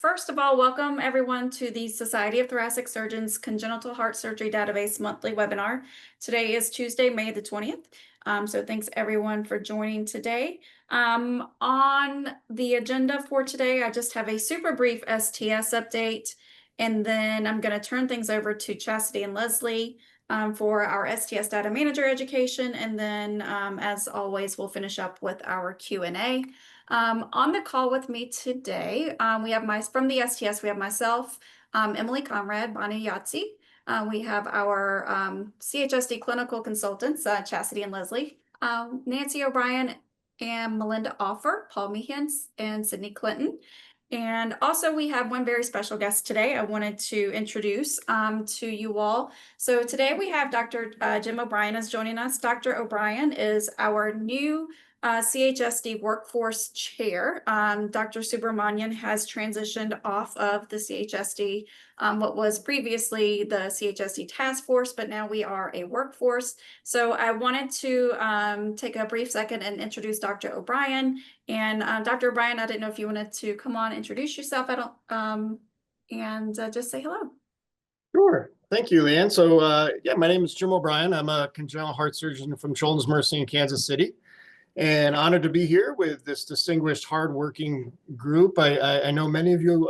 first of all, welcome everyone to the Society of Thoracic Surgeons Congenital Heart Surgery Database monthly webinar. Today is Tuesday, May the 20th. So thanks everyone for joining today. On the agenda for today, I just have a super brief STS update, and then I'm going to turn things over to Chasity and Leslie for our STS Data Manager education, and then as always, we'll finish up with our Q&A. On the call with me today, we have from the STS, we have myself, Emily Conrad, Bonnie Yahtzee. We have our CHSD clinical consultants, Chasity and Leslie, Nancy O'Brien and Melinda Offer, Paul Meehan, and Sydney Clinton. And also we have one very special guest today I wanted to introduce to you all. So today we have Dr. Jim O'Brien is joining us. Dr. O'Brien is our new CHSD Workforce Chair. Dr. Subramanian has transitioned off of the CHSD, what was previously the CHSD Task Force, but now we are a workforce. So I wanted to take a brief second and introduce Dr. O'Brien. And Dr. O'Brien, I didn't know if you wanted to come on, introduce yourself, and just say hello. Sure. Thank you, Leanne. So yeah, my name is Jim O'Brien. I'm a congenital heart surgeon from Children's Mercy in Kansas City, and honored to be here with this distinguished, hardworking group. I know many of you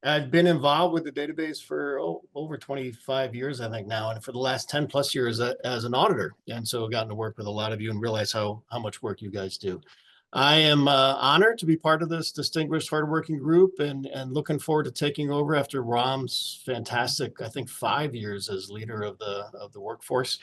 have been involved with the database for over 25 years, I think now, and for the last 10 plus years as an auditor. And so I've gotten to work with a lot of you and realize how much work you guys do. I am honored to be part of this distinguished, hardworking group, and looking forward to taking over after Ram's fantastic, I think, 5 years as leader of the workforce.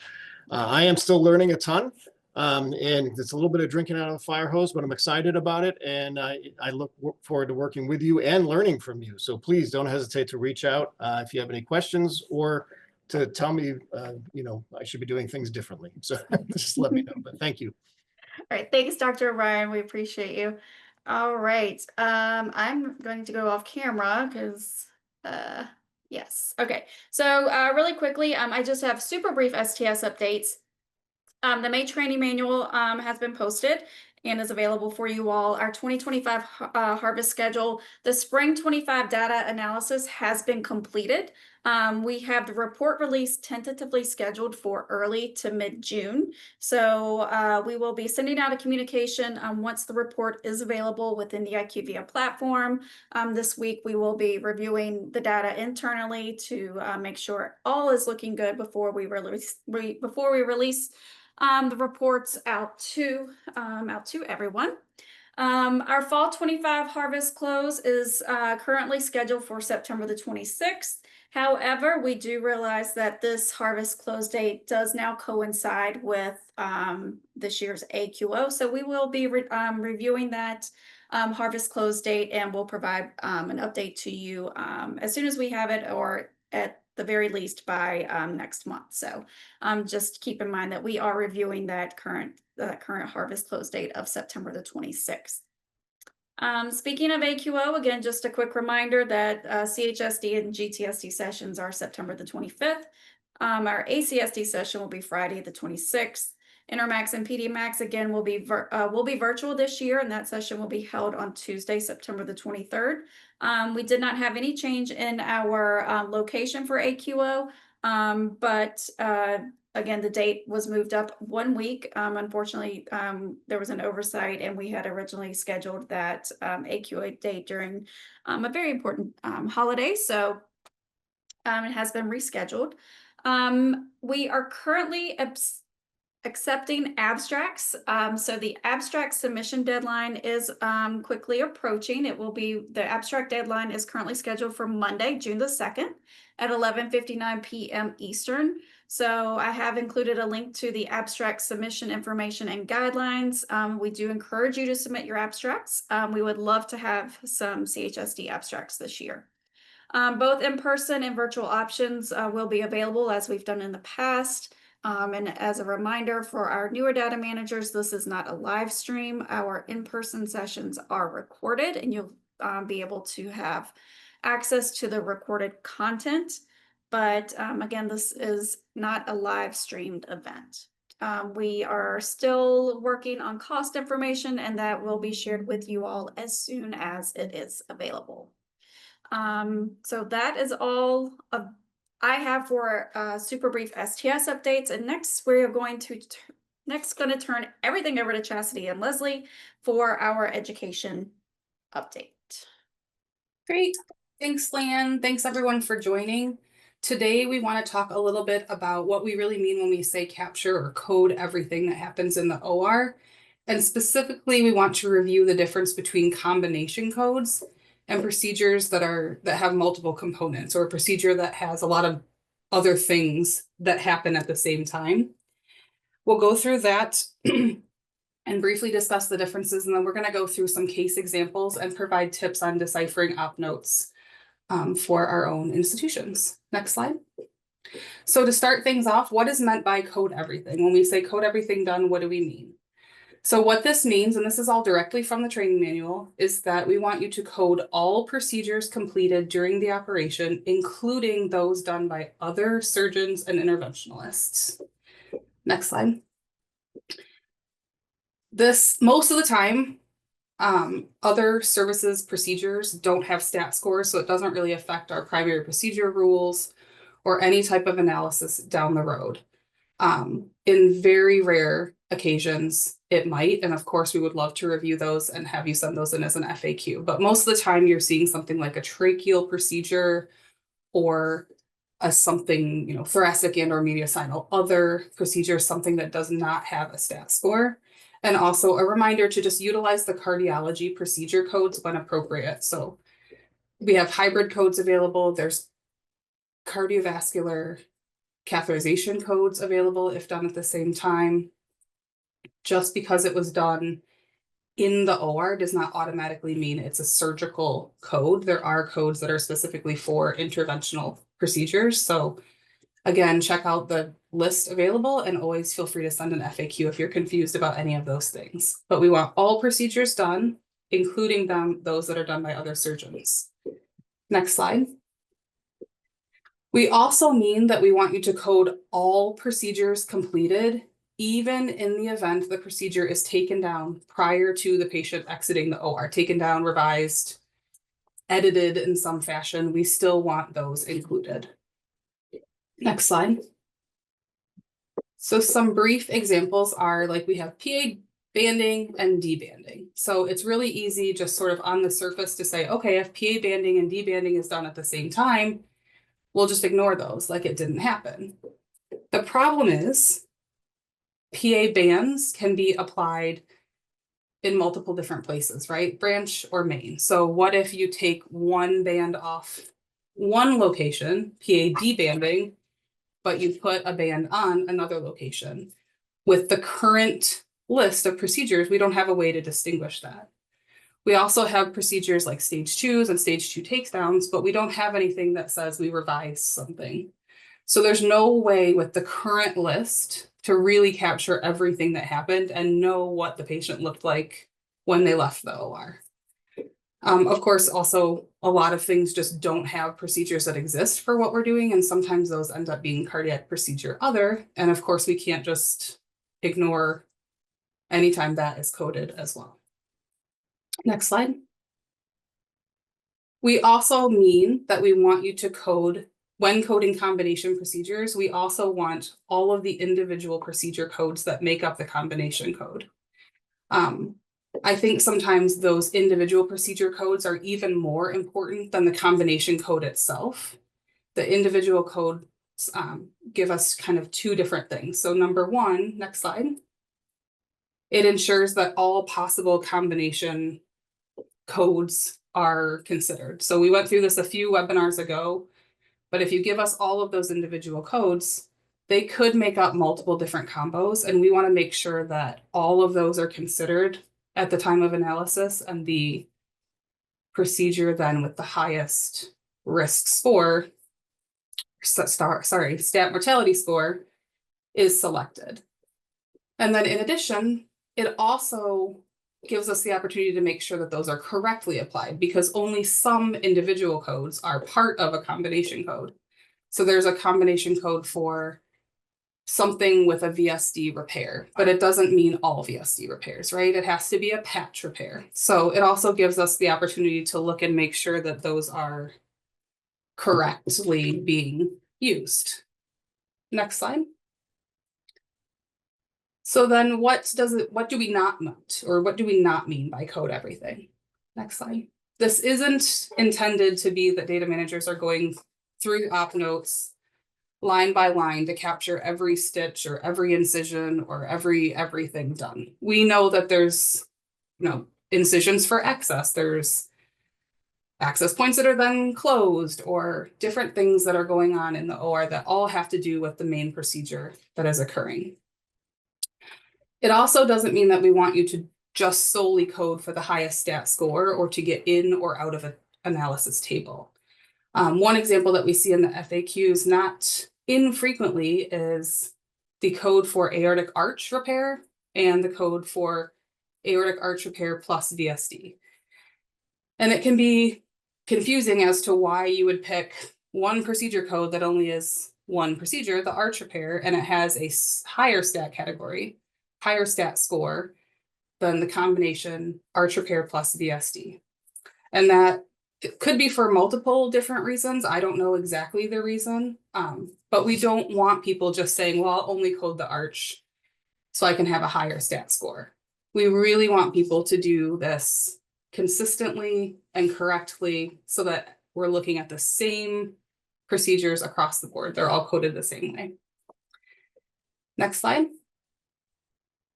I am still learning a ton, and it's a little bit of drinking out of the fire hose, but I'm excited about it, and I look forward to working with you and learning from you. So please don't hesitate to reach out if you have any questions or to tell me, I should be doing things differently. So just let me know. But thank you. All right, thanks, Dr. O'Brien. We appreciate you. All right, I'm going to go off camera because, yes. Okay, so really quickly, I just have super brief STS updates. The May training manual has been posted and is available for you all. Our 2025 harvest schedule, the spring 25 data analysis has been completed. We have the report release tentatively scheduled for early to mid-June. So we will be sending out a communication once the report is available within the IQVIA platform. This week, we will be reviewing the data internally to make sure all is looking good before we release the reports out to everyone. Our fall 25 harvest close is currently scheduled for September the 26th. However, we do realize that this harvest close date does now coincide with this year's AQO. So we will be reviewing that harvest close date, and we'll provide an update to you as soon as we have it, or at the very least by next month. So just keep in mind that we are reviewing that current harvest close date of September the 26th. Speaking of AQO, again, just a quick reminder that CHSD and GTSD sessions are September the 25th. Our ACSD session will be Friday the 26th. Intermax and PDMax, again, will be virtual this year, and that session will be held on Tuesday, September the 23rd. We did not have any change in our location for AQO, but again, the date was moved up 1 week. Unfortunately, there was an oversight, and we had originally scheduled that AQO date during a very important holiday, so it has been rescheduled. We are currently accepting abstracts. So the abstract submission deadline is quickly approaching. The abstract deadline is currently scheduled for Monday, June the 2nd at 11:59 p.m. Eastern. So I have included a link to the abstract submission information and guidelines. We do encourage you to submit your abstracts. We would love to have some CHSD abstracts this year. Both in-person and virtual options will be available as we've done in the past. And as a reminder for our newer data managers, this is not a live stream. Our in-person sessions are recorded, and you'll be able to have access to the recorded content. But again, this is not a live streamed event. We are still working on cost information, and that will be shared with you all as soon as it is available. So that is all of I have for super brief STS updates. And next we are going to turn everything over to Chastity and Leslie for our education update. Great. Thanks, Lan. Thanks everyone for joining. Today, we want to talk a little bit about what we really mean when we say capture or code everything that happens in the OR. And specifically, we want to review the difference between combination codes and procedures that have multiple components, or a procedure that has a lot of other things that happen at the same time. We'll go through that and briefly discuss the differences, and then we're going to go through some case examples and provide tips on deciphering OpNotes for our own institutions. Next slide. So to start things off, what is meant by code everything? When we say code everything done, what do we mean? So what this means, and this is all directly from the training manual, is that we want you to code all procedures completed during the operation, including those done by other surgeons and interventionalists. Next slide. Most of the time, other services procedures don't have stat scores, so it doesn't really affect our primary procedure rules or any type of analysis down the road. In very rare occasions, it might, and of course, we would love to review those and have you send those in as an FAQ. But most of the time, you're seeing something like a tracheal procedure or something, thoracic and or mediastinal other procedure, something that does not have a stat score. And also a reminder to just utilize the cardiology procedure codes when appropriate. So we have hybrid codes available. There's cardiovascular catheterization codes available if done at the same time. Just because it was done in the OR does not automatically mean it's a surgical code. There are codes that are specifically for interventional procedures. So again, check out the list available and always feel free to send an FAQ if you're confused about any of those things. But we want all procedures done, including those that are done by other surgeons. Next slide. We also mean that we want you to code all procedures completed, even in the event the procedure is taken down prior to the patient exiting the OR, taken down, revised, edited in some fashion. We still want those included. Next slide. So some brief examples are like we have PA banding and debanding. So it's really easy just sort of on the surface to say, okay, if PA banding and debanding is done at the same time, we'll just ignore those like it didn't happen. The problem is PA bands can be applied in multiple different places, right? Branch or main. So what if you take one band off one location, PA debanding, but you put a band on another location? With the current list of procedures, we don't have a way to distinguish that. We also have procedures like stage 2s and stage 2 takedowns, but we don't have anything that says we revised something. So there's no way with the current list to really capture everything that happened and know what the patient looked like when they left the OR. Of course, also a lot of things just don't have procedures that exist for what we're doing, and sometimes those end up being cardiac procedure other, and of course we can't just ignore anytime that is coded as well. Next slide. We also mean that we want you to code, when coding combination procedures, we also want all of the individual procedure codes that make up the combination code. I think sometimes those individual procedure codes are even more important than the combination code itself. The individual codes give us kind of two different things. So number one, next slide, it ensures that all possible combination codes are considered. So we went through this a few webinars ago, but if you give us all of those individual codes, they could make up multiple different combos, and we want to make sure that all of those are considered at the time of analysis, and the procedure then with the highest risk score, stat mortality score, is selected. And then in addition, it also gives us the opportunity to make sure that those are correctly applied, because only some individual codes are part of a combination code. So there's a combination code for something with a VSD repair, but it doesn't mean all VSD repairs, right? It has to be a patch repair. So it also gives us the opportunity to look and make sure that those are correctly being used. Next slide. So then what do we not note, or what do we not mean by code everything? Next slide. This isn't intended to be that data managers are going through OpNotes line by line to capture every stitch or every incision or everything done. We know that there's, incisions for access. There's access points that are then closed, or different things that are going on in the OR that all have to do with the main procedure that is occurring. It also doesn't mean that we want you to just solely code for the highest stat score or to get in or out of an analysis table. One example that we see in the FAQs not infrequently is the code for aortic arch repair and the code for aortic arch repair plus VSD. And it can be confusing as to why you would pick one procedure code that only is one procedure, the arch repair, and it has a higher stat category, higher stat score than the combination arch repair plus VSD. And that it could be for multiple different reasons. I don't know exactly the reason, but we don't want people just saying, well, I'll only code the arch so I can have a higher stat score. We really want people to do this consistently and correctly so that we're looking at the same procedures across the board. They're all coded the same way. Next slide.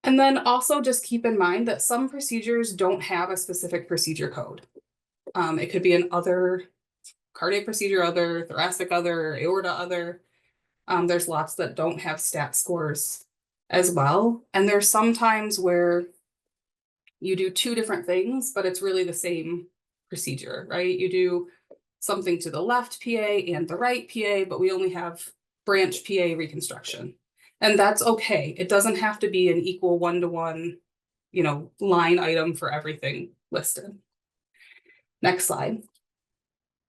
And then also just keep in mind that some procedures don't have a specific procedure code. It could be an other cardiac procedure, other thoracic, other aorta, other. There's lots that don't have stat scores as well. And there's some times where you do two different things, but it's really the same procedure, right? You do something to the left PA and the right PA, but we only have branch PA reconstruction. And that's okay. It doesn't have to be an equal one-to-one, line item for everything listed. Next slide.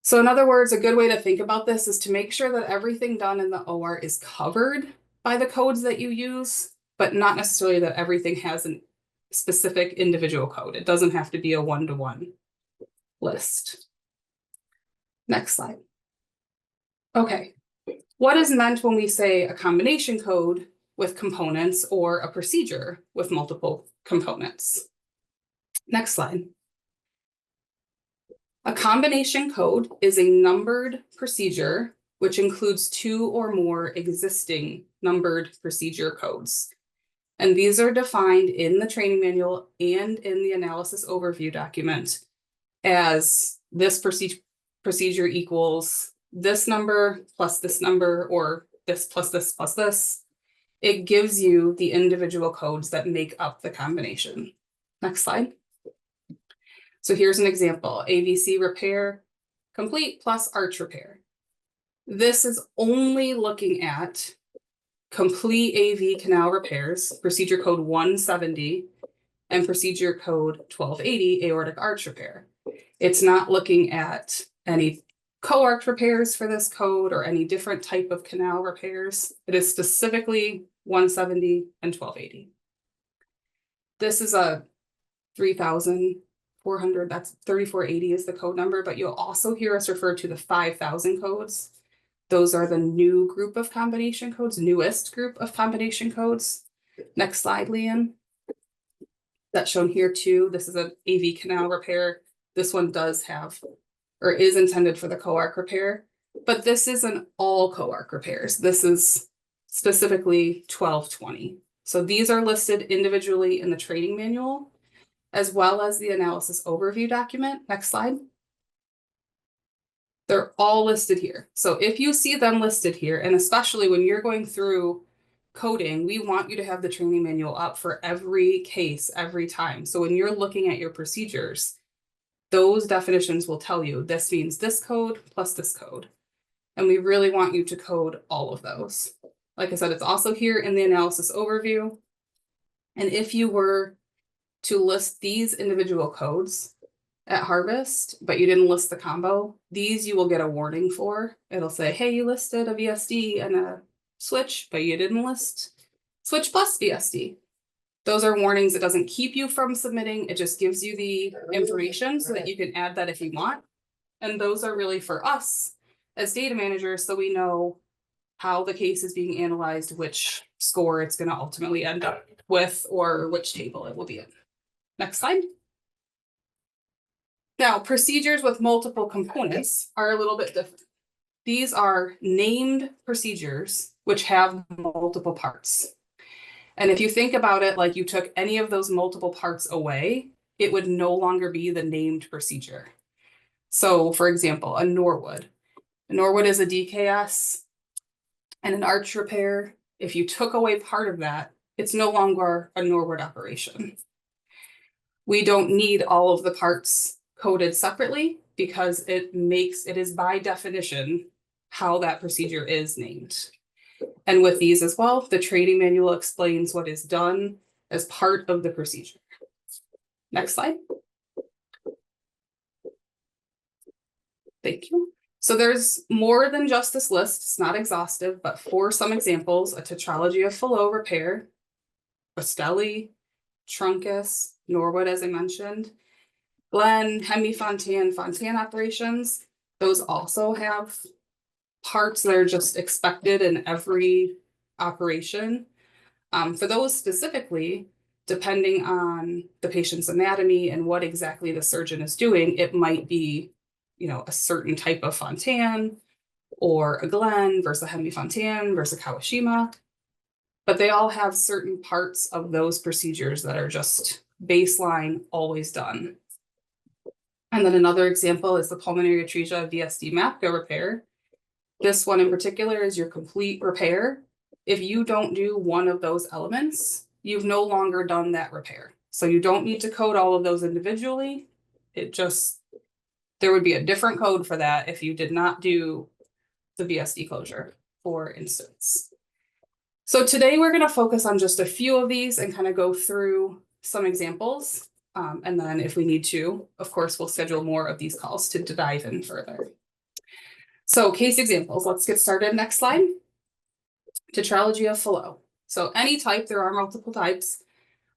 So in other words, a good way to think about this is to make sure that everything done in the OR is covered by the codes that you use, but not necessarily that everything has a specific individual code. It doesn't have to be a one-to-one list. Next slide. Okay. What is meant when we say a combination code with components or a procedure with multiple components? Next slide. A combination code is a numbered procedure which includes two or more existing numbered procedure codes. And these are defined in the training manual and in the analysis overview document as this procedure equals this number plus this number, or this plus this plus this. It gives you the individual codes that make up the combination. Next slide. So here's an example, AVC repair complete plus arch repair. This is only looking at complete AV canal repairs, procedure code 170 and procedure code 1280 aortic arch repair. It's not looking at any co-arch repairs for this code or any different type of canal repairs. It is specifically 170 and 1280. This is a 3,400, that's 3480 is the code number, but you'll also hear us refer to the 5,000 codes. Those are the new group of combination codes, newest group of combination codes. Next slide, Leanne. That's shown here too. This is an AV canal repair. This one does have, or is intended for the co-arch repair, but this isn't all co-arch repairs. This is specifically 1220. So these are listed individually in the training manual, as well as the analysis overview document. Next slide. They're all listed here. So if you see them listed here, and especially when you're going through coding, we want you to have the training manual up for every case, every time. So when you're looking at your procedures, those definitions will tell you this means this code plus this code. And we really want you to code all of those. Like I said, it's also here in the analysis overview. And if you were to list these individual codes at harvest, but you didn't list the combo, these you will get a warning for. It'll say, hey, you listed a VSD and a switch, but you didn't list switch plus VSD. Those are warnings. It doesn't keep you from submitting. It just gives you the information so that you can add that if you want. And those are really for us as data managers, so we know how the case is being analyzed, which score it's going to ultimately end up with, or which table it will be in. Next slide. Now, procedures with multiple components are a little bit different. These are named procedures which have multiple parts. And if you think about it, like you took any of those multiple parts away, it would no longer be the named procedure. So for example, a Norwood. A Norwood is a DKS and an arch repair. If you took away part of that, it's no longer a Norwood operation. We don't need all of the parts coded separately because it is by definition how that procedure is named. And with these as well, the training manual explains what is done as part of the procedure. Next slide. Thank you. So there's more than just this list. It's not exhaustive, but for some examples, a tetralogy of Fallot repair, Rastelli, Truncus, Norwood, as I mentioned, Glenn, Hemi-Fontan, Fontan operations, those also have parts that are just expected in every operation. For those specifically, depending on the patient's anatomy and what exactly the surgeon is doing, it might be, you know, a certain type of Fontan or a Glenn versus a Hemi-Fontan versus a Kawashima. But they all have certain parts of those procedures that are just baseline, always done. And then another example is the pulmonary atresia VSD MAPCA repair. This one in particular is your complete repair. If you don't do one of those elements, you've no longer done that repair. So you don't need to code all of those individually. There would be a different code for that if you did not do the VSD closure, for instance. So today we're going to focus on just a few of these and kind of go through some examples. And then if we need to, of course, we'll schedule more of these calls to dive in further. So case examples, let's get started. Next slide. Tetralogy of Fallot. So any type, there are multiple types,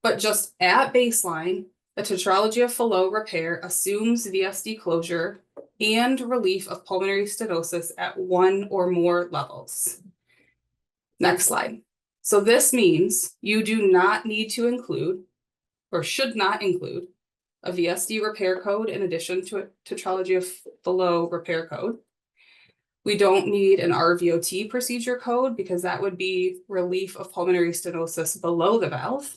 but just at baseline, a tetralogy of Fallot repair assumes VSD closure and relief of pulmonary stenosis at one or more levels. Next slide. So this means you do not need to include or should not include a VSD repair code in addition to a tetralogy of Fallot repair code. We don't need an RVOT procedure code because that would be relief of pulmonary stenosis below the valve.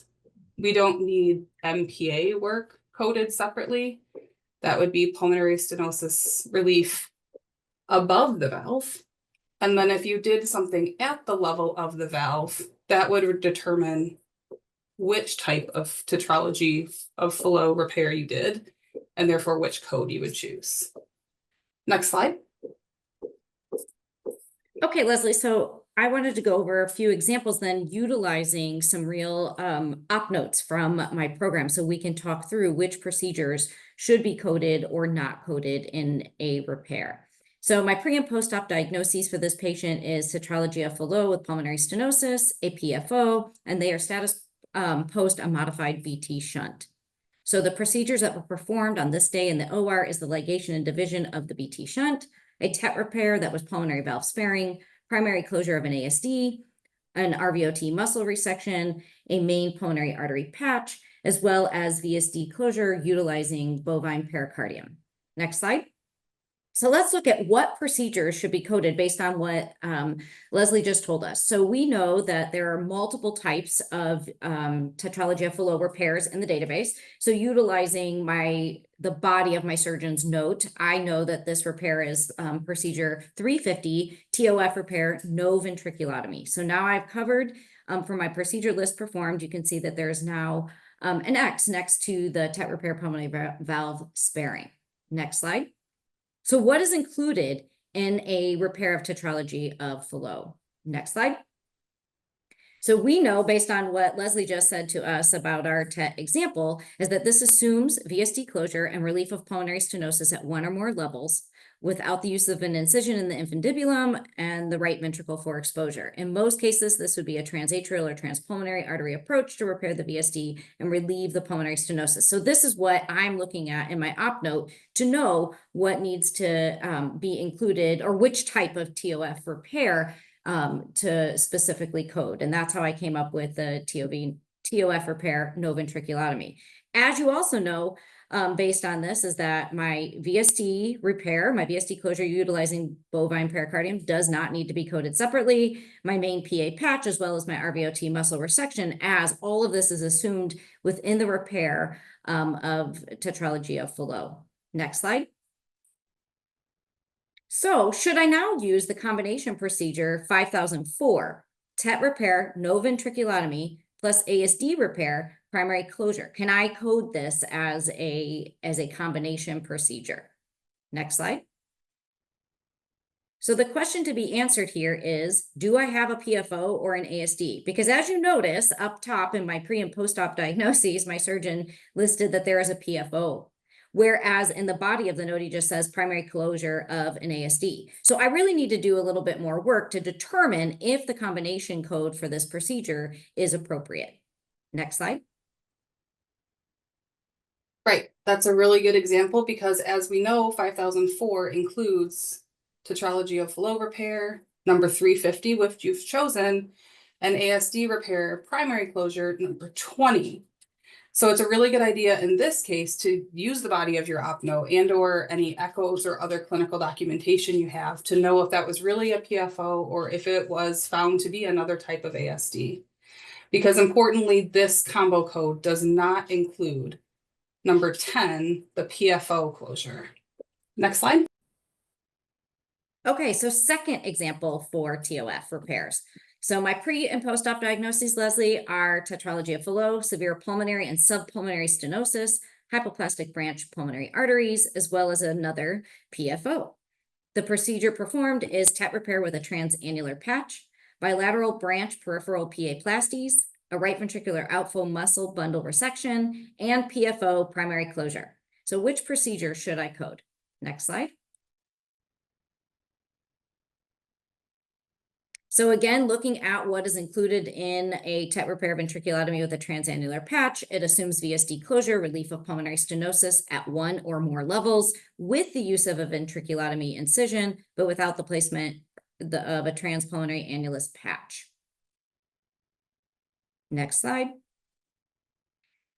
We don't need MPA work coded separately. That would be pulmonary stenosis relief above the valve. And then if you did something at the level of the valve, that would determine which type of tetralogy of Fallot repair you did, and therefore which code you would choose. Next slide. Okay, Leslie, so I wanted to go over a few examples then utilizing some real OpNotes from my program so we can talk through which procedures should be coded or not coded in a repair. So my pre and post-op diagnoses for this patient is tetralogy of Fallot with pulmonary stenosis, a PFO, and they are status post a modified VT shunt. So the procedures that were performed on this day in the OR is the ligation and division of the VT shunt, a TET repair that was pulmonary valve sparing, primary closure of an ASD, an RVOT muscle resection, a main pulmonary artery patch, as well as VSD closure utilizing bovine pericardium. Next slide. So let's look at what procedures should be coded based on what Leslie just told us. So we know that there are multiple types of tetralogy of Fallot repairs in the database. So utilizing the body of my surgeon's note, I know that this repair is procedure 350, TOF repair, no ventriculotomy. So now I've covered for my procedure list performed, you can see that there's now an X next to the TET repair pulmonary valve sparing. Next slide. So what is included in a repair of tetralogy of Fallot? Next slide. So we know based on what Leslie just said to us about our TET example is that this assumes VSD closure and relief of pulmonary stenosis at one or more levels. without the use of an incision in the infundibulum and the right ventricle for exposure. In most cases, this would be a transatrial or transpulmonary artery approach to repair the VSD and relieve the pulmonary stenosis. So this is what I'm looking at in my OpNote to know what needs to be included or which type of TOF repair to specifically code. And that's how I came up with the TOF repair, no ventriculotomy. As you also know, based on this, is that my VSD repair, my VSD closure utilizing bovine pericardium does not need to be coded separately. My main PA patch, as well as my RVOT muscle resection, as all of this is assumed within the repair of tetralogy of Fallot. Next slide. So should I now use the combination procedure 5004, TET repair, no ventriculotomy, plus ASD repair, primary closure? Can I code this as a combination procedure? Next slide. So the question to be answered here is, do I have a PFO or an ASD? Because as you notice up top in my pre and post-op diagnoses, my surgeon listed that there is a PFO. Whereas in the body of the note, he just says primary closure of an ASD. So I really need to do a little bit more work to determine if the combination code for this procedure is appropriate. Next slide. Right, that's a really good example because as we know, 5004 includes tetralogy of Fallot repair, number 350, which you've chosen, and ASD repair, primary closure, number 20. So it's a really good idea in this case to use the body of your OpNote and or any echoes or other clinical documentation you have to know if that was really a PFO or if it was found to be another type of ASD. Because importantly, this combo code does not include number 10, the PFO closure. Next slide. Okay, so second example for TOF repairs. So my pre and post-op diagnoses, Leslie, are tetralogy of Fallot, severe pulmonary and subpulmonary stenosis, hypoplastic branch pulmonary arteries, as well as another PFO. The procedure performed is TET repair with a transannular patch, bilateral branch peripheral PA plasties, a right ventricular outflow muscle bundle resection, and PFO primary closure. So which procedure should I code? Next slide. So again, looking at what is included in a TET repair ventriculotomy with a transannular patch, it assumes VSD closure, relief of pulmonary stenosis at one or more levels with the use of a ventriculotomy incision, but without the placement of a transpulmonary annulus patch. Next slide.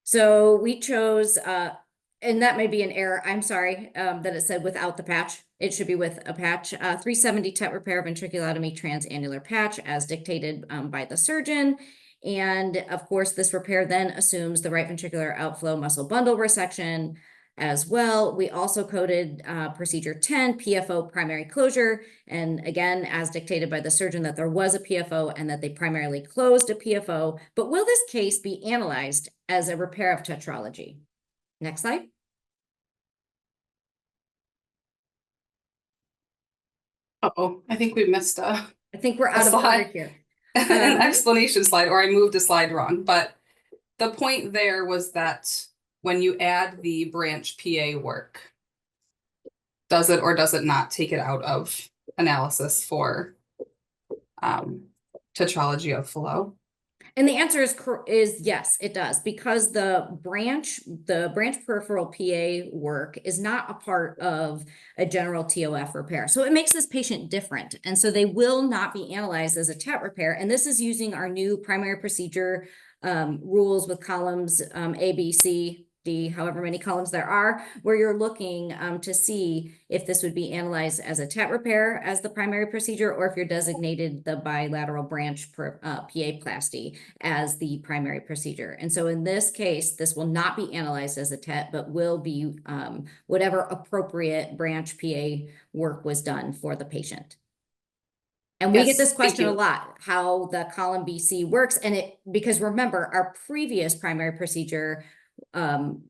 So we chose, and that may be an error, I'm sorry, that it said without the patch. It should be with a patch. 370 TET repair ventriculotomy transannular patch as dictated by the surgeon. And of course, this repair then assumes the right ventricular outflow muscle bundle resection as well. We also coded procedure 10, PFO primary closure. And again, as dictated by the surgeon, that there was a PFO and that they primarily closed a PFO. But will this case be analyzed as a repair of tetralogy? Next slide. Uh-oh, I think we missed I think we're out of order here. an explanation slide, or I moved a slide wrong. But the point there was that when you add the branch PA work, does it or does it not take it out of analysis for tetralogy of Fallot? And the answer is yes, it does, because the branch peripheral PA work is not a part of a general TOF repair. So it makes this patient different. And so they will not be analyzed as a TET repair. And this is using our new primary procedure rules with columns A, B, C, D, however many columns there are, where you're looking to see if this would be analyzed as a TET repair as the primary procedure, or if you're designated the bilateral branch PA plasty as the primary procedure. And so in this case, this will not be analyzed as a TET, but will be whatever appropriate branch PA work was done for the patient. And we get this question a lot, how the column BC works. And because remember, our previous primary procedure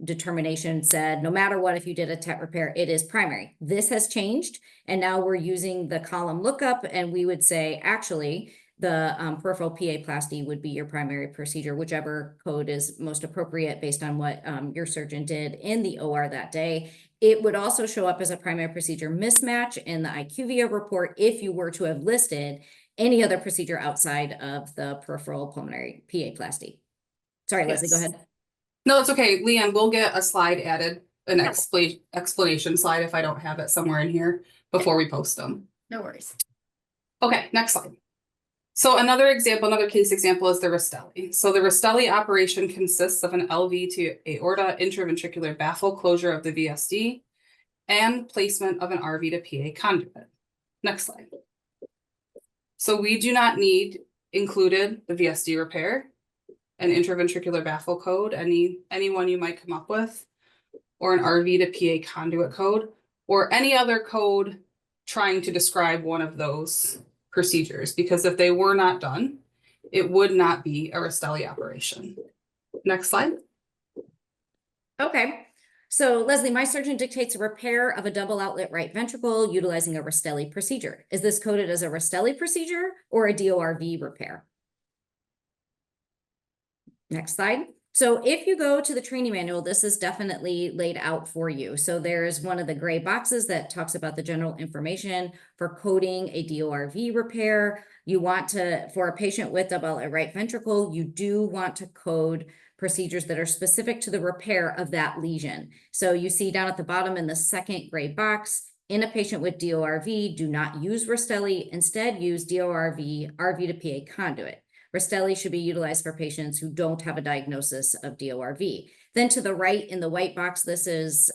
determination said, no matter what, if you did a TET repair, it is primary. This has changed. And now we're using the column lookup, and we would say, actually, the peripheral PA plasty would be your primary procedure, whichever code is most appropriate based on what your surgeon did in the OR that day. It would also show up as a primary procedure mismatch in the IQVIA report if you were to have listed any other procedure outside of the peripheral pulmonary PA-plasty. Sorry, Leslie, go Yes. ahead. No, it's okay. Leanne, we'll get a slide added, an explanation slide if I don't have it somewhere in here before we post them. No worries. Okay, next slide. So another example, another case example is the Rastelli. So the Rastelli operation consists of an LV to aorta intraventricular baffle closure of the VSD and placement of an RV to PA conduit. Next slide. So we do not need included the VSD repair, an intraventricular baffle code, any one you might come up with, or an RV to PA conduit code, or any other code trying to describe one of those procedures, because if they were not done, it would not be a Rastelli operation. Next slide. Okay. So Leslie, my surgeon dictates a repair of a double outlet right ventricle utilizing a Rastelli procedure. Is this coded as a Rastelli procedure or a DORV repair? Next slide. So if you go to the training manual, this is definitely laid out for you. So there's one of the gray boxes that talks about the general information for coding a DORV repair. You want to, for a patient with double outlet right ventricle, you do want to code procedures that are specific to the repair of that lesion. So you see down at the bottom in the second gray box, in a patient with DORV, do not use Rastelli, instead use DORV, RV to PA conduit. Rastelli should be utilized for patients who don't have a diagnosis of DORV. Then to the right in the white box, this is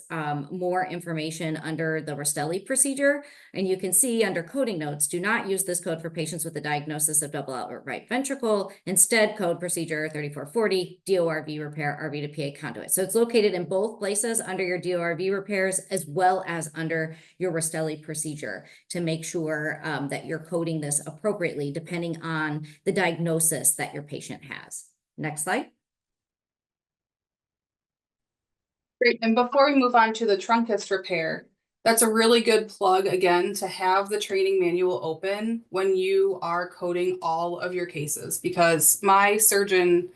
more information under the Rastelli procedure. And you can see under coding notes, do not use this code for patients with a diagnosis of double outlet right ventricle. Instead, code procedure 3440, DORV repair, RV to PA conduit. So it's located in both places under your DORV repairs as well as under your Rastelli procedure to make sure that you're coding this appropriately depending on the diagnosis that your patient has. Next slide. Great. And before we move on to the truncus repair, that's a really good plug again to have the training manual open when you are coding all of your cases, because my surgeon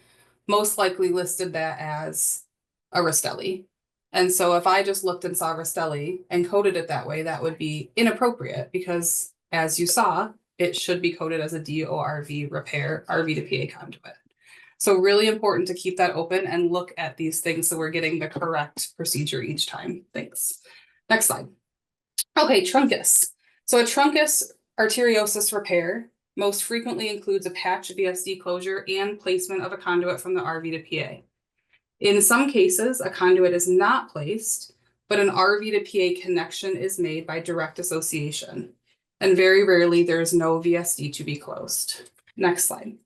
most likely listed that as a Rastelli. And so if I just looked and saw Rastelli and coded it that way, that would be inappropriate because as you saw, it should be coded as a DORV repair, RV to PA conduit. So really important to keep that open and look at these things so we're getting the correct procedure each time. Thanks. Next slide. Okay, truncus. So a truncus arteriosus repair most frequently includes a patch VSD closure and placement of a conduit from the RV to PA. In some cases, a conduit is not placed, but an RV to PA connection is made by direct association. And very rarely there is no VSD to be closed. Next slide.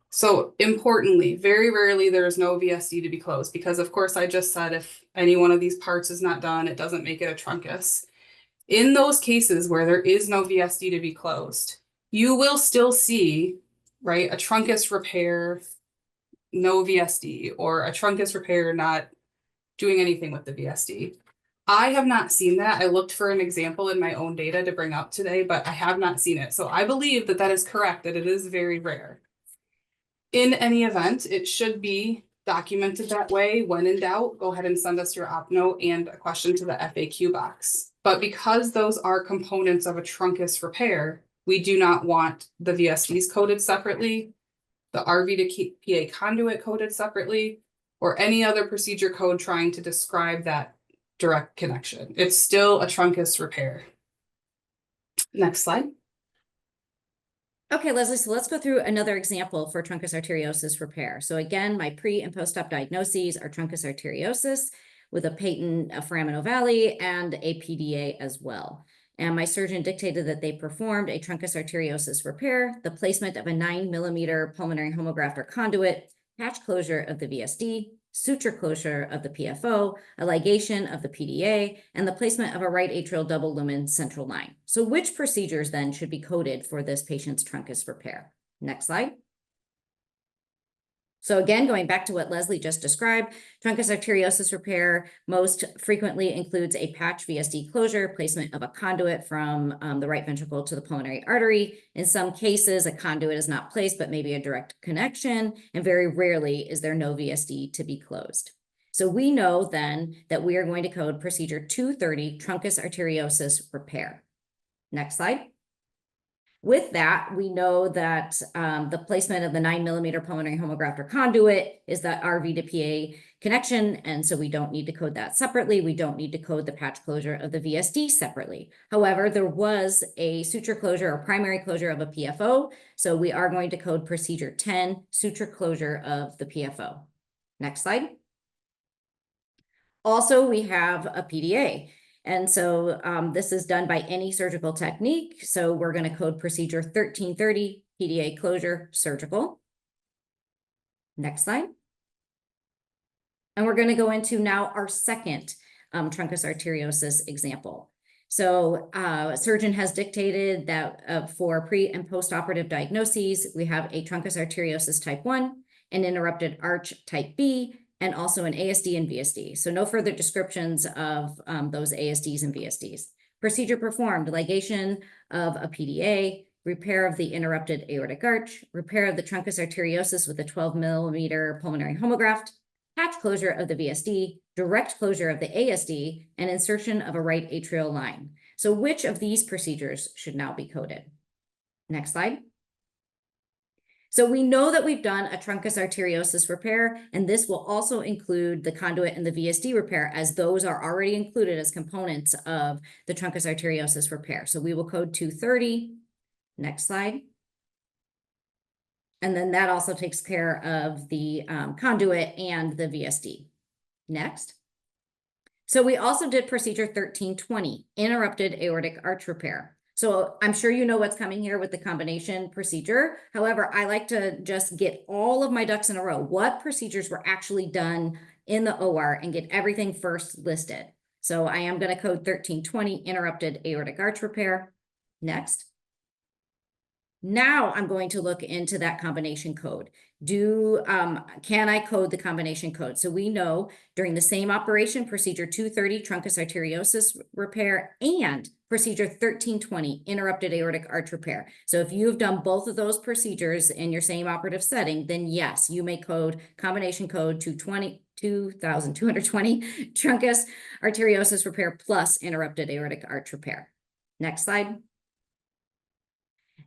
So importantly, very rarely there is no VSD to be closed because of course I just said if any one of these parts is not done, it doesn't make it a truncus. In those cases where there is no VSD to be closed, you will still see, right, a truncus repair, no VSD, or a truncus repair not doing anything with the VSD. I have not seen that. I looked for an example in my own data to bring up today, but I have not seen it. So I believe that that is correct, that it is very rare. In any event, it should be documented that way. When in doubt, go ahead and send us your OpNote and a question to the FAQ box. But because those are components of a truncus repair, we do not want the VSDs coded separately, the RV to PA conduit coded separately, or any other procedure code trying to describe that direct connection. It's still a truncus repair. Next slide. Okay, Leslie, so let's go through another example for truncus arteriosus repair. So again, my pre and post-op diagnoses are truncus arteriosus with a patent foraminovalle and a PDA as well. And my surgeon dictated that they performed a truncus arteriosus repair, the placement of a 9mm pulmonary homograft or conduit, patch closure of the VSD, suture closure of the PFO, a ligation of the PDA, and the placement of a right atrial double lumen central line. So which procedures then should be coded for this patient's truncus repair? Next slide. So again, going back to what Leslie just described, truncus arteriosus repair most frequently includes a patch VSD closure, placement of a conduit from the right ventricle to the pulmonary artery. In some cases, a conduit is not placed, but maybe a direct connection, and very rarely is there no VSD to be closed. So we know then that we are going to code procedure 230, truncus arteriosus repair. Next slide. With that, we know that the placement of the 9mm pulmonary homograph conduit is the RV to PA connection, and so we don't need to code that separately. We don't need to code the patch closure of the VSD separately. However, there was a suture closure or primary closure of a PFO, so we are going to code procedure 10, suture closure of the PFO. Next slide. Also, we have a PDA. And so this is done by any surgical technique. So we're going to code procedure 1330, PDA closure, surgical. Next slide. And we're going to go into now our second truncus arteriosus example. So a surgeon has dictated that for pre and post-operative diagnoses, we have a truncus arteriosus type 1, an interrupted arch type B, and also an ASD and VSD. So no further descriptions of those ASDs and VSDs. Procedure performed, ligation of a PDA, repair of the interrupted aortic arch, repair of the truncus arteriosus with a 12mm pulmonary homograft, patch closure of the VSD, direct closure of the ASD, and insertion of a right atrial line. So which of these procedures should now be coded? Next slide. So we know that we've done a truncus arteriosus repair, and this will also include the conduit and the VSD repair, as those are already included as components of the truncus arteriosus repair. So we will code 230. Next slide. And then that also takes care of the conduit and the VSD. Next. So we also did procedure 1320, interrupted aortic arch repair. So I'm sure you know what's coming here with the combination procedure. However, I like to just get all of my ducks in a row. What procedures were actually done in the OR and get everything first listed. So I am going to code 1320, interrupted aortic arch repair. Next. Now I'm going to look into that combination code. Can I code the combination code? So we know during the same operation, procedure 230, truncus arteriosus repair, and procedure 1320, interrupted aortic arch repair. So if you've done both of those procedures in your same operative setting, then yes, you may code combination code 2220, truncus arteriosus repair plus interrupted aortic arch repair. Next slide.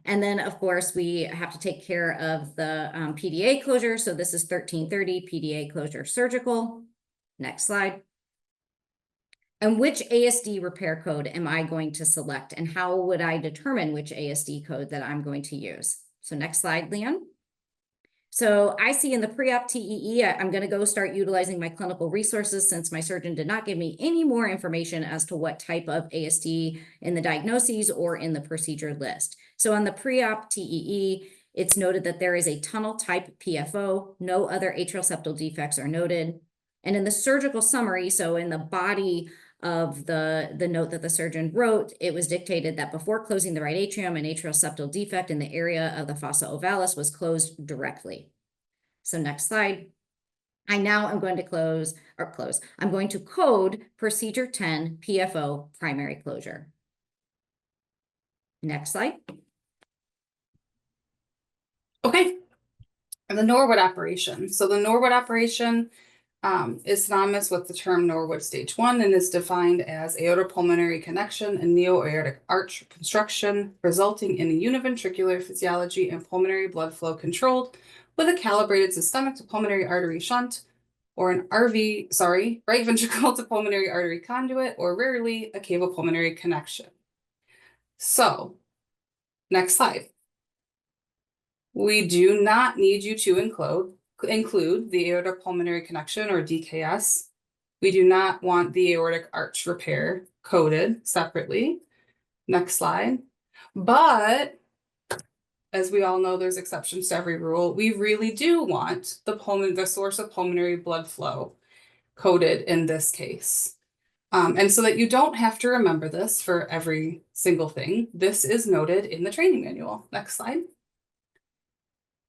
And then, of course, we have to take care of the PDA closure. So this is 1330, PDA closure surgical. Next slide. And which ASD repair code am I going to select? And how would I determine which ASD code that I'm going to use? So next slide, Leon. So I see in the pre-op TEE, I'm going to go start utilizing my clinical resources since my surgeon did not give me any more information as to what type of ASD in the diagnoses or in the procedure list. So on the pre-op TEE, it's noted that there is a tunnel type PFO. No other atrial septal defects are noted. And in the surgical summary, so in the body of the note that the surgeon wrote, it was dictated that before closing the right atrium, an atrial septal defect in the area of the fossa ovalis was closed directly. So next slide. I now am going to I'm going to code procedure 10 PFO primary closure. Next slide. Okay. And the Norwood operation. So the Norwood operation is synonymous with the term Norwood stage 1 and is defined as aortopulmonary connection and neo-aortic arch construction resulting in a univentricular physiology and pulmonary blood flow controlled with a calibrated systemic to pulmonary artery shunt or an right ventricle to pulmonary artery conduit, or rarely a cavopulmonary connection. So next slide. We do not need you to include the aortopulmonary connection or DKS. We do not want the aortic arch repair coded separately. Next slide. But as we all know, there's exceptions to every rule. We really do want the source of pulmonary blood flow coded in this case. And so that you don't have to remember this for every single thing, this is noted in the training manual. Next slide.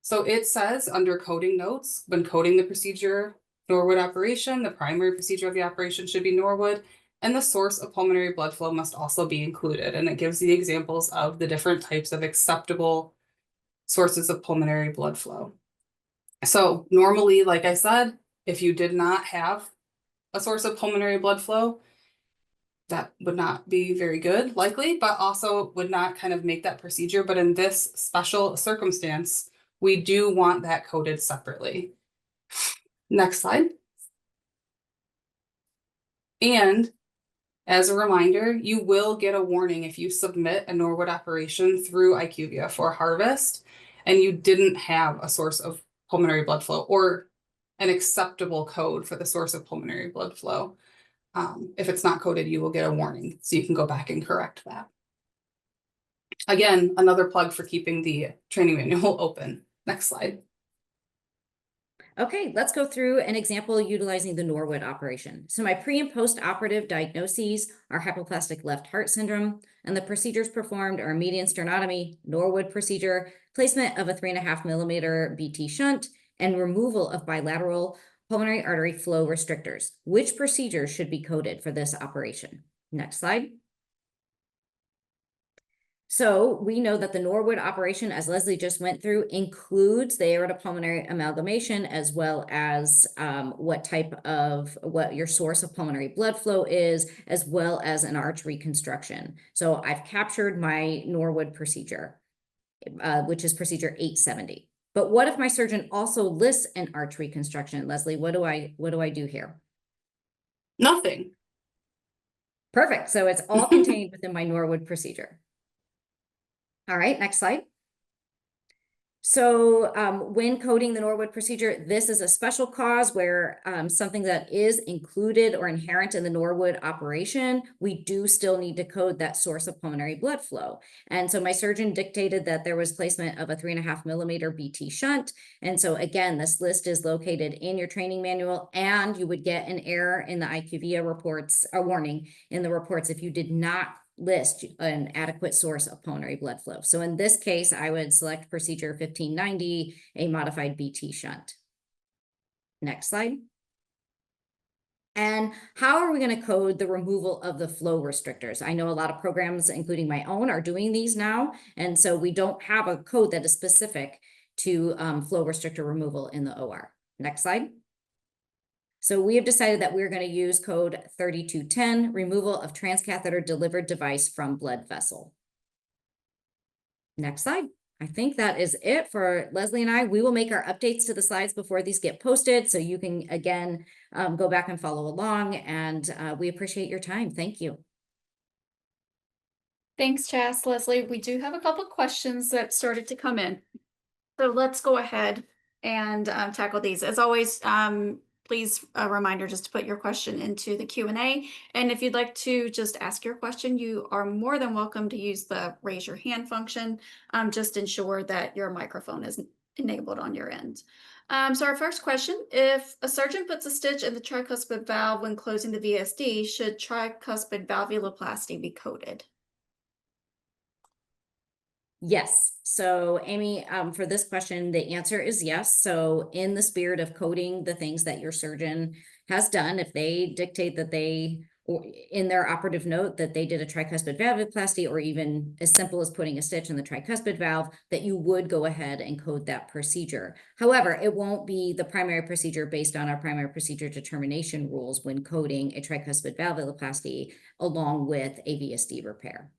So it says under coding notes, when coding the procedure Norwood operation, the primary procedure of the operation should be Norwood, and the source of pulmonary blood flow must also be included. And it gives the examples of the different types of acceptable sources of pulmonary blood flow. So normally, like I said, if you did not have a source of pulmonary blood flow, that would not be very good, likely, but also would not kind of make that procedure. But in this special circumstance, we do want that coded separately. Next slide. And as a reminder, you will get a warning if you submit a Norwood operation through IQVIA for harvest and you didn't have a source of pulmonary blood flow or an acceptable code for the source of pulmonary blood flow. If it's not coded, you will get a warning, so you can go back and correct that. Again, another plug for keeping the training manual open. Next slide. Okay, let's go through an example utilizing the Norwood operation. So my pre and post-operative diagnoses are hypoplastic left heart syndrome, and the procedures performed are median sternotomy, Norwood procedure, placement of a 3.5 millimeter BT shunt, and removal of bilateral pulmonary artery flow restrictors. Which procedures should be coded for this operation? Next slide. So we know that the Norwood operation, as Leslie just went through, includes the aortopulmonary amalgamation, as well as what your source of pulmonary blood flow is, as well as an arch reconstruction. So I've captured my Norwood procedure, which is procedure 870. But what if my surgeon also lists an arch reconstruction? Leslie, what do I do here? Nothing. Perfect. So it's all contained within my Norwood procedure. All right, next slide. So when coding the Norwood procedure, this is a special cause where something that is included or inherent in the Norwood operation, we do still need to code that source of pulmonary blood flow. And so my surgeon dictated that there was placement of a 3.5 millimeter BT shunt. And so again, this list is located in your training manual, and you would get an error in the IQVIA reports, a warning in the reports if you did not list an adequate source of pulmonary blood flow. So in this case, I would select procedure 1590, a modified BT shunt. Next slide. And how are we going to code the removal of the flow restrictors? I know a lot of programs, including my own, are doing these now. And so we don't have a code that is specific to flow restrictor removal in the OR. Next slide. So we have decided that we're going to use code 3210, removal of transcatheter delivered device from blood vessel. Next slide. I think that is it for Leslie and I. We will make our updates to the slides before these get posted, so you can, again, go back and follow along, and we appreciate your time. Thank you. Thanks, Chas. Leslie, we do have a couple of questions that started to come in. So let's go ahead and tackle these. As always, please, a reminder just to put your question into the Q&A. And if you'd like to just ask your question, you are more than welcome to use the raise your hand function. Just ensure that your microphone is enabled on your end. So our first question, if a surgeon puts a stitch in the tricuspid valve when closing the VSD, should tricuspid valvuloplasty be coded? Yes. So Amy, for this question, the answer is yes. So in the spirit of coding the things that your surgeon has done, if they dictate that they, or in their operative note, that they did a tricuspid valvuloplasty, or even as simple as putting a stitch in the tricuspid valve, that you would go ahead and code that procedure. However, it won't be the primary procedure based on our primary procedure determination rules when coding a tricuspid valvuloplasty along with a VSD repair.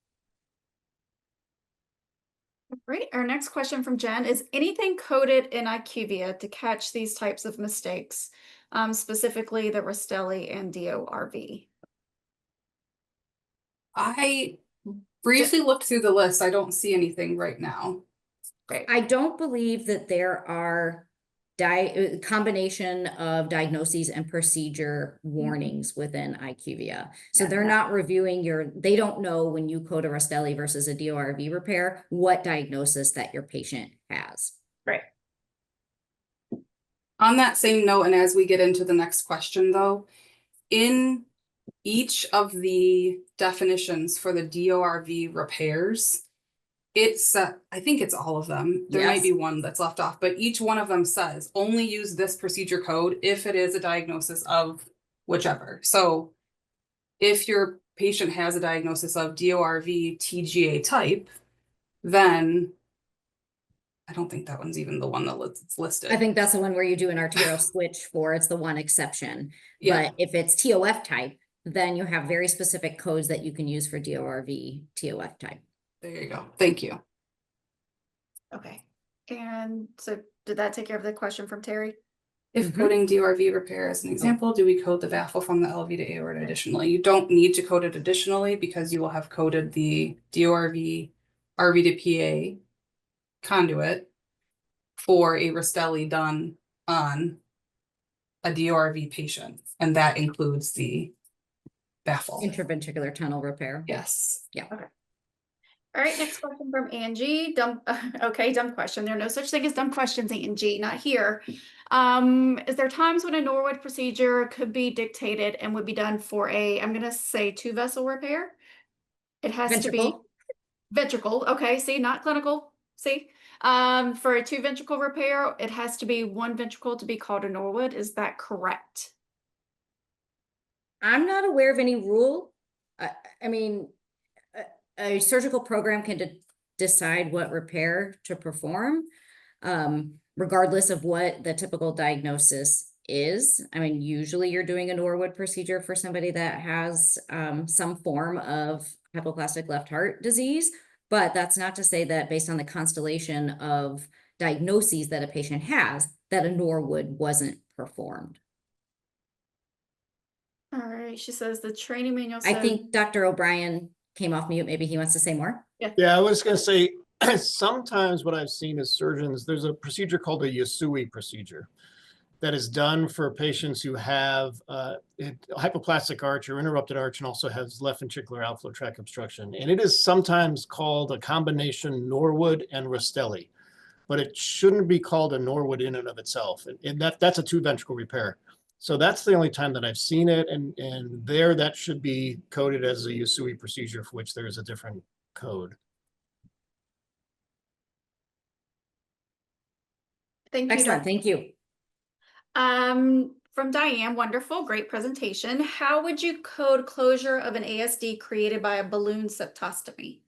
Great. Our next question from Jen is anything coded in IQVIA to catch these types of mistakes, specifically the Rastelli and DORV? I briefly looked through the list. I don't see anything right now. Great. I don't believe that there are combination of diagnoses and procedure warnings within IQVIA. So they're not reviewing they don't know when you code a Rastelli versus a DORV repair, what diagnosis that your patient has. Right. On that same note, and as we get into the next question though, in each of the definitions for the DORV repairs, it's, I think it's all of them. There might be one that's left off, but each one of them says only use this procedure code if it is a diagnosis of whichever. So if your patient has a diagnosis of DORV TGA type, then I don't think that one's even the one that it's listed. I think that's the one where you do an arterial switch for, it's the one exception. Yeah. But if it's TOF type, then you have very specific codes that you can use for DORV TOF type. There you go. Thank you. Okay. And so did that take care of the question from Terry? If Mhm. coding DORV repair as an example, do we code the baffle from the LV to aorta additionally? You don't need to code it additionally because you will have coded the DORV RV to PA conduit for a Rastelli done on a DORV patient, and that includes the baffle. Intraventricular tunnel repair. Yes. All right, next question from Angie. Dumb, okay, dumb question. There are no such thing as dumb questions, Angie, not here. Is there times when a Norwood procedure could be dictated and would be done for a, I'm gonna say 2-vessel repair? It has to be Ventricle. ventricle, okay, see, not clinical, see? For a 2-ventricle repair, it has to be 1 ventricle to be called a Norwood. Is that correct? I'm not aware of any rule. I mean, a surgical program can decide what repair to perform, regardless of what the typical diagnosis is. I mean, usually you're doing a Norwood procedure for somebody that has some form of hypoplastic left heart disease, but that's not to say that based on the constellation of diagnoses that a patient has, that a Norwood wasn't performed. All right, she says the training manual I says. think Dr. O'Brien came off mute. Maybe he wants to say more. Yeah, I was going to say, sometimes what I've seen is surgeons, there's a procedure called a Yasui procedure that is done for patients who have hypoplastic arch or interrupted arch and also has left ventricular outflow tract obstruction. And it is sometimes called a combination Norwood and Rastelli, but it shouldn't be called a Norwood in and of itself. And that's a 2-ventricle repair. So that's the only time that I've seen it. And there that should be coded as a Yasui procedure for which there is a different code. Thank you. Excellent. Thank you. From Diane, wonderful, great presentation. How would you code closure of an ASD created by a balloon septostomy?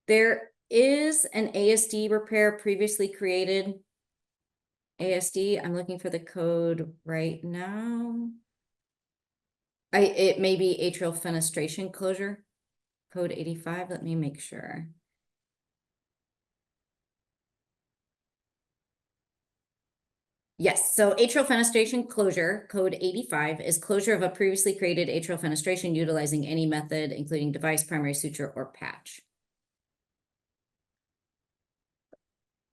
There is an ASD repair previously created. ASD, I'm looking for the code right now. It may be atrial fenestration closure, code 85. Let me make sure. Yes, so atrial fenestration closure, code 85, is closure of a previously created atrial fenestration utilizing any method, including device, primary suture, or patch.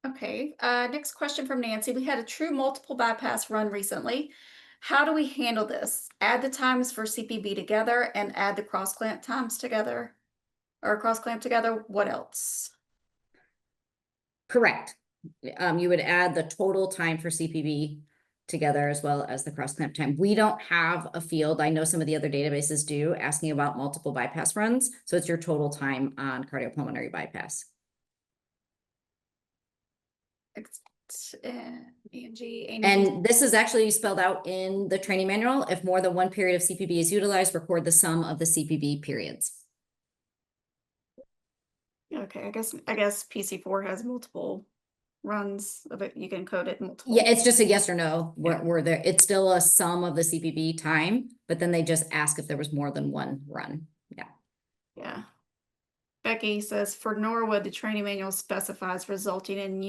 Okay, next question from Nancy. We had a true multiple bypass run recently. How do we handle this? Add the times for CPB together and add the cross clamp times together? Or cross clamp together, what else? Correct. You would add the total time for CPB together as well as the cross clamp time. We don't have a field. I know some of the other databases do, asking about multiple bypass runs. So it's your total time on cardiopulmonary bypass. Angie, And this is actually spelled out in the training manual. If more than one period of CPB is utilized, record the sum of the CPB periods. Okay, I guess PC4 has multiple runs of it. You can code it multiple. Yeah, it's just a yes or no. Yeah. Were there? It's still a sum of the CPB time, but then they just ask if there was more than one run. Yeah. Yeah. Becky says for Norwood, the training manual specifies resulting in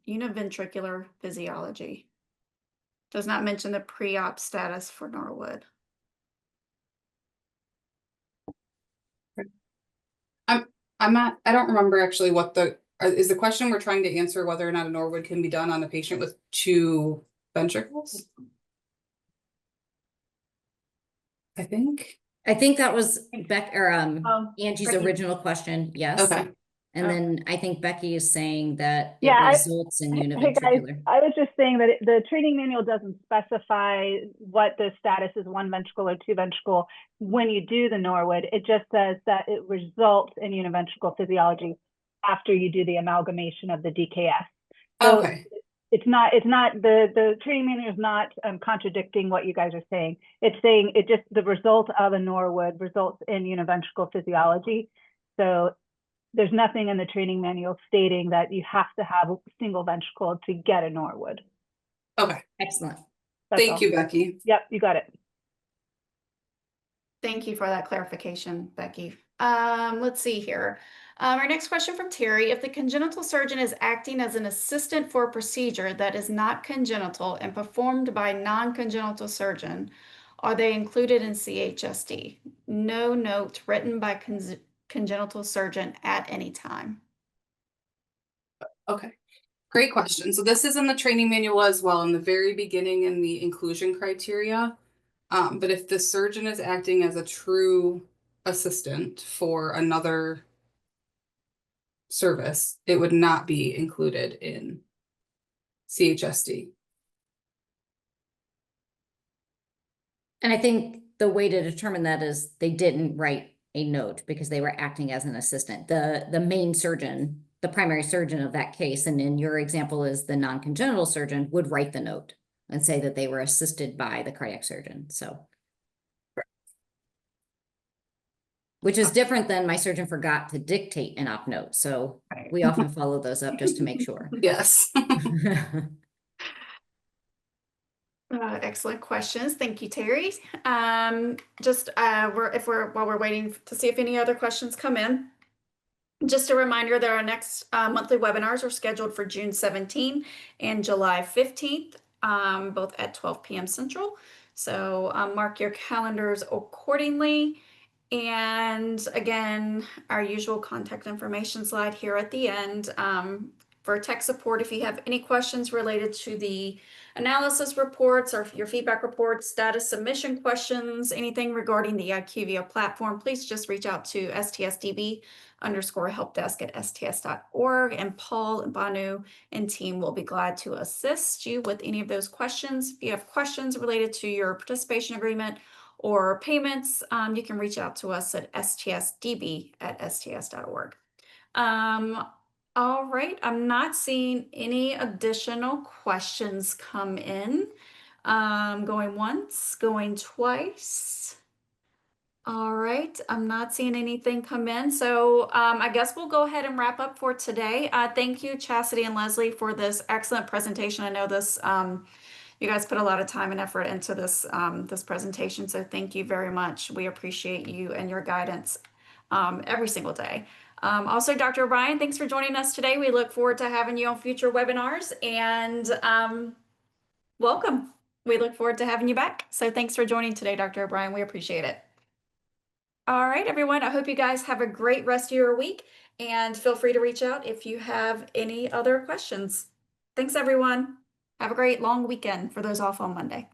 univentricular physiology. Does not mention the pre-op status for Norwood. I don't remember actually what is the question we're trying to answer, whether or not a Norwood can be done on a patient with 2 ventricles? I think that was Angie's Becky. original question. Yes. Okay. And then I think Becky is saying that it Yeah, results in Hey guys, univentricular. I was just saying that the training manual doesn't specify what the status is, 1 ventricle or 2 ventricle. When you do the Norwood, it just says that it results in univentricle physiology after you do the amalgamation of the DKS. So okay. it's not the training manual is not contradicting what you guys are saying. It's saying it just the result of a Norwood results in univentricle physiology. So there's nothing in the training manual stating that you have to have a single ventricle to get a Norwood. Okay, Excellent. That's thank all. you, Becky. Yep, you got it. Thank you for that clarification, Becky. Let's see here. Our next question from Terry. If the congenital surgeon is acting as an assistant for a procedure that is not congenital and performed by a non-congenital surgeon, are they included in CHSD? No note written by congenital surgeon at any time. Okay, great question. So this is in the training manual as well in the very beginning in the inclusion criteria. But if the surgeon is acting as a true assistant for another service, it would not be included in CHSD. And I think the way to determine that is they didn't write a note because they were acting as an assistant. The main surgeon, the primary surgeon of that case, and in your example is the non-congenital surgeon, would write the note and say that they were assisted by the cardiac surgeon. So, which is different than my surgeon forgot to dictate an OpNote. So Right. we often follow those up just to make sure. Yes. Excellent questions. Thank you, Terry. Just while we're waiting to see if any other questions come in, just a reminder that our next monthly webinars are scheduled for June 17 and July 15th, both at 12 p.m. Central. So mark your calendars accordingly. And again, our usual contact information slide here at the end. For tech support, if you have any questions related to the analysis reports or your feedback reports, status submission questions, anything regarding the IQVIA platform, please just reach out to STSDB_helpdesk@sts.org, and Paul and Banu and team will be glad to assist you with any of those questions. If you have questions related to your participation agreement or payments, you can reach out to us at stsdb@sts.org. All right, I'm not seeing any additional questions come in. Going once, going twice. All right, I'm not seeing anything come in. So I guess we'll go ahead and wrap up for today. Thank you, Chasity and Leslie, for this excellent presentation. I know this, you guys put a lot of time and effort into this, this presentation. So thank you very much. We appreciate you and your guidance every single day. Also, Dr. O'Brien, thanks for joining us today. We look forward to having you on future webinars, and welcome. We look forward to having you back. So thanks for joining today, Dr. O'Brien. We appreciate it. All right, everyone. I hope you guys have a great rest of your week, and feel free to reach out if you have any other questions. Thanks, everyone. Have a great long weekend for those off on Monday.